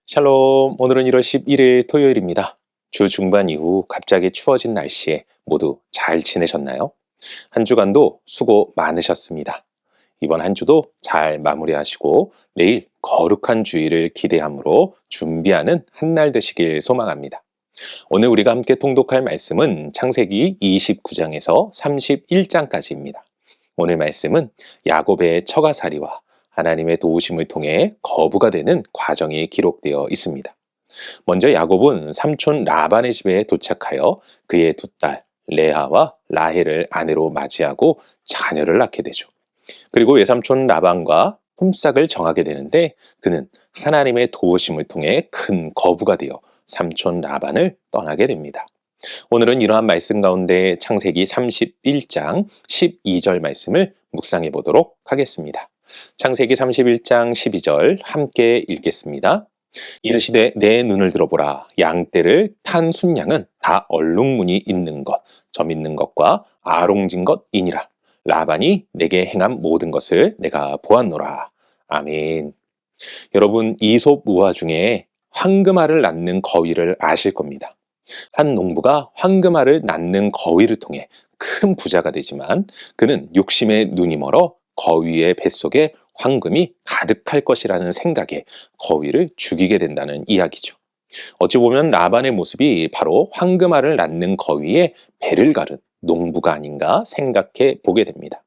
샬롬, 오늘은 1월 11일 토요일입니다. 주 중반 이후 갑자기 추워진 날씨에 모두 잘 지내셨나요? 한 주간도 수고 많으셨습니다. 이번 한 주도 잘 마무리하시고 내일 거룩한 주일을 기대함으로 준비하는 한 날 되시길 소망합니다. 오늘 우리가 함께 통독할 말씀은 창세기 29장에서 31장까지입니다. 오늘 말씀은 야곱의 처가살이와 하나님의 도우심을 통해 거부가 되는 과정이 기록되어 있습니다. 먼저 야곱은 삼촌 라반의 집에 도착하여 그의 두 딸 레아와 라헬을 아내로 맞이하고 자녀를 낳게 되죠. 그리고 외삼촌 라반과 품삯을 정하게 되는데 그는 하나님의 도우심을 통해 큰 거부가 되어 삼촌 라반을 떠나게 됩니다. 오늘은 이러한 말씀 가운데 창세기 31장 12절 말씀을 묵상해 보도록 하겠습니다. 창세기 31장 12절 함께 읽겠습니다. 이르시되 내 눈을 들어보라. 양떼를 탄 순양은 다 얼룩무늬 있는 것, 점 있는 것과 아롱진 것이니라. 라반이 내게 행한 모든 것을 내가 보았노라. 아멘. 여러분, 이솝 우화 중에 황금알을 낳는 거위를 아실 겁니다. 한 농부가 황금알을 낳는 거위를 통해 큰 부자가 되지만 그는 욕심에 눈이 멀어 거위의 뱃속에 황금이 가득할 것이라는 생각에 거위를 죽이게 된다는 이야기죠. 어찌 보면 라반의 모습이 바로 황금알을 낳는 거위의 배를 가른 농부가 아닌가 생각해 보게 됩니다.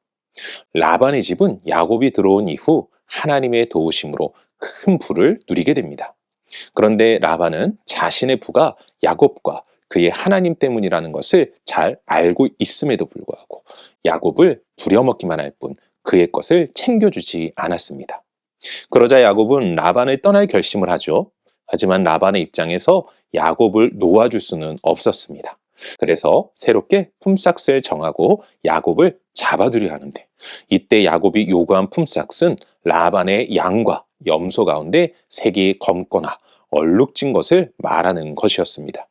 라반의 집은 야곱이 들어온 이후 하나님의 도우심으로 큰 부를 누리게 됩니다. 그런데 라반은 자신의 부가 야곱과 그의 하나님 때문이라는 것을 잘 알고 있음에도 불구하고 야곱을 부려먹기만 할 뿐 그의 것을 챙겨주지 않았습니다. 그러자 야곱은 라반을 떠날 결심을 하죠. 하지만 라반의 입장에서 야곱을 놓아줄 수는 없었습니다. 그래서 새롭게 품삯을 정하고 야곱을 잡아두려 하는데 이때 야곱이 요구한 품삯은 라반의 양과 염소 가운데 색이 검거나 얼룩진 것을 말하는 것이었습니다.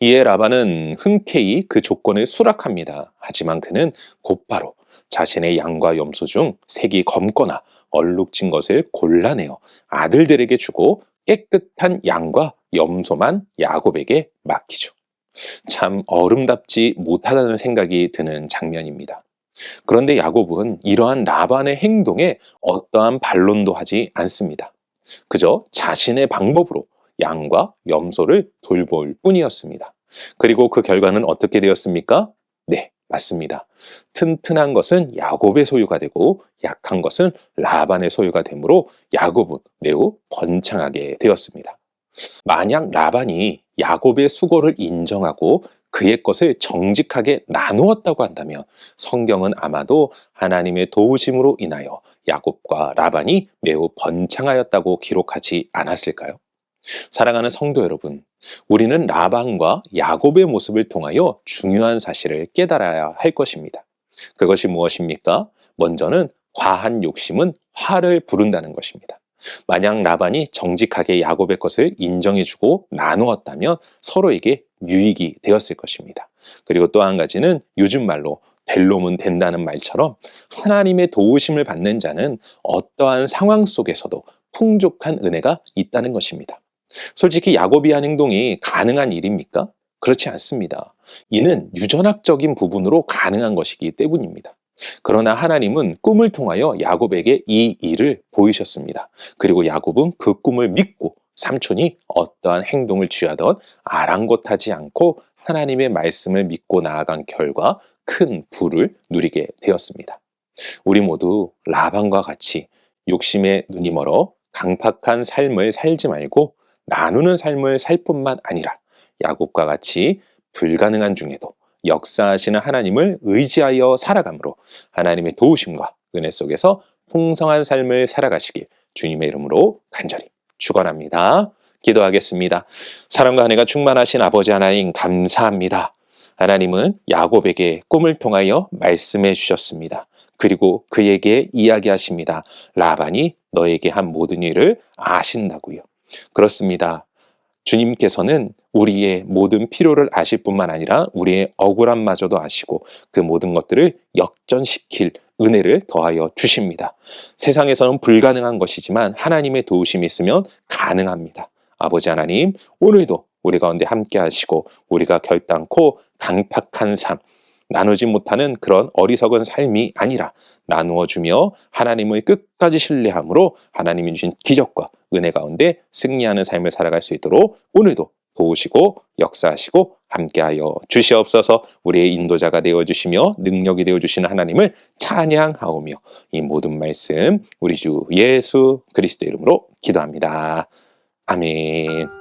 이에 라반은 흔쾌히 그 조건을 수락합니다. 하지만 그는 곧바로 자신의 양과 염소 중 색이 검거나 얼룩진 것을 골라내어 아들들에게 주고 깨끗한 양과 염소만 야곱에게 맡기죠. 참 어름답지 못하다는 생각이 드는 장면입니다. 그런데 야곱은 이러한 라반의 행동에 어떠한 반론도 하지 않습니다. 그저 자신의 방법으로 양과 염소를 돌볼 뿐이었습니다. 그리고 그 결과는 어떻게 되었습니까? 네, 맞습니다. 튼튼한 것은 야곱의 소유가 되고 약한 것은 라반의 소유가 되므로 야곱은 매우 번창하게 되었습니다. 만약 라반이 야곱의 수고를 인정하고 그의 것을 정직하게 나누었다고 한다면 성경은 아마도 하나님의 도우심으로 인하여 야곱과 라반이 매우 번창하였다고 기록하지 않았을까요? 사랑하는 성도 여러분, 우리는 라반과 야곱의 모습을 통하여 중요한 사실을 깨달아야 할 것입니다. 그것이 무엇입니까? 먼저는 과한 욕심은 화를 부른다는 것입니다. 만약 라반이 정직하게 야곱의 것을 인정해주고 나누었다면 서로에게 유익이 되었을 것입니다. 그리고 또 한 가지는 요즘 말로 될 놈은 된다는 말처럼 하나님의 도우심을 받는 자는 어떠한 상황 속에서도 풍족한 은혜가 있다는 것입니다. 솔직히 야곱이 한 행동이 가능한 일입니까? 그렇지 않습니다. 이는 유전학적인 부분으로 가능한 것이기 때문입니다. 그러나 하나님은 꿈을 통하여 야곱에게 이 일을 보이셨습니다. 그리고 야곱은 그 꿈을 믿고 삼촌이 어떠한 행동을 취하던 아랑곳하지 않고 하나님의 말씀을 믿고 나아간 결과 큰 부를 누리게 되었습니다. 우리 모두 라반과 같이 욕심에 눈이 멀어 강팍한 삶을 살지 말고 나누는 삶을 살 뿐만 아니라 야곱과 같이 불가능한 중에도 역사하시는 하나님을 의지하여 살아감으로 하나님의 도우심과 은혜 속에서 풍성한 삶을 살아가시길 주님의 이름으로 간절히 축원합니다. 기도하겠습니다. 사랑과 은혜가 충만하신 아버지 하나님 감사합니다. 하나님은 야곱에게 꿈을 통하여 말씀해 주셨습니다. 그리고 그에게 이야기하십니다. 라반이 너에게 한 모든 일을 아신다고요. 그렇습니다. 주님께서는 우리의 모든 필요를 아실 뿐만 아니라 우리의 억울함마저도 아시고 그 모든 것들을 역전시킬 은혜를 더하여 주십니다. 세상에서는 불가능한 것이지만 하나님의 도우심이 있으면 가능합니다. 아버지 하나님, 오늘도 우리 가운데 함께 하시고 우리가 결단코 강팍한 삶, 나누지 못하는 그런 어리석은 삶이 아니라 나누어 주며 하나님을 끝까지 신뢰함으로 하나님이 주신 기적과 은혜 가운데 승리하는 삶을 살아갈 수 있도록 오늘도 도우시고 역사하시고 함께하여 주시옵소서. 우리의 인도자가 되어주시며 능력이 되어주시는 하나님을 찬양하오며 이 모든 말씀 우리 주 예수 그리스도 이름으로 기도합니다. 아멘.